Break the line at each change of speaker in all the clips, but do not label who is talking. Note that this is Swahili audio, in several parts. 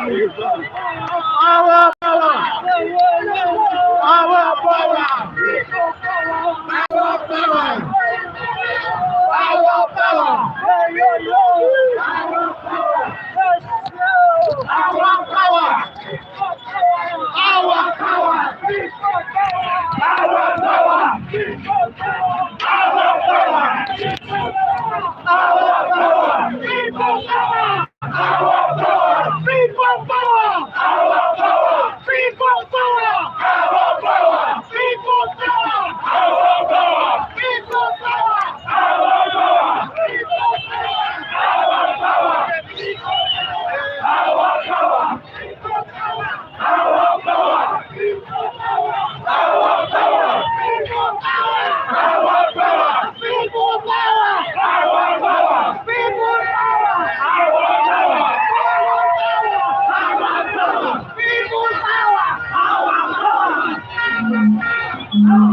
Our power. Our power. Our power. Our power. Our power. Our power. Our power. Our power. Our power. People power. Our power. People power. Our power. People power. Our power. People power. Our power. People power. Our power. People power. Our power. Our power. People power. Our power. People power. Our power. People power. Our power. People power. Our power. People power. Our power. Our power. People power. Our power. Our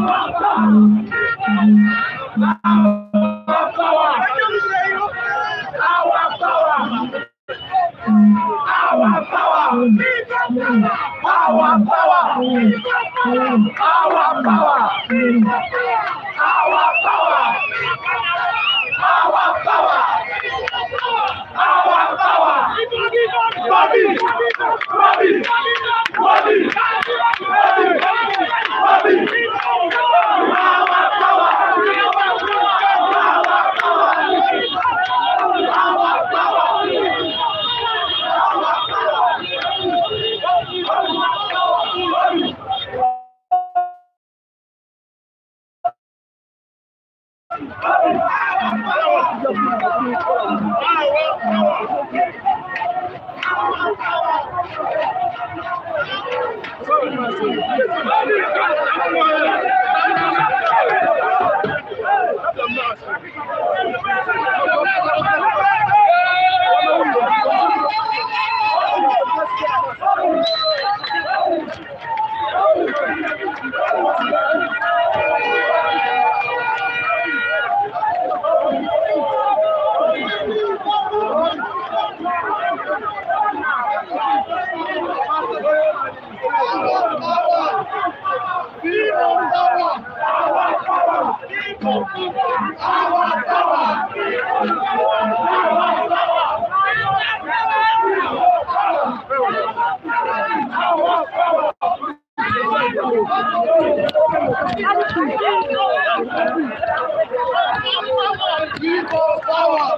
power.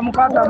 Mukata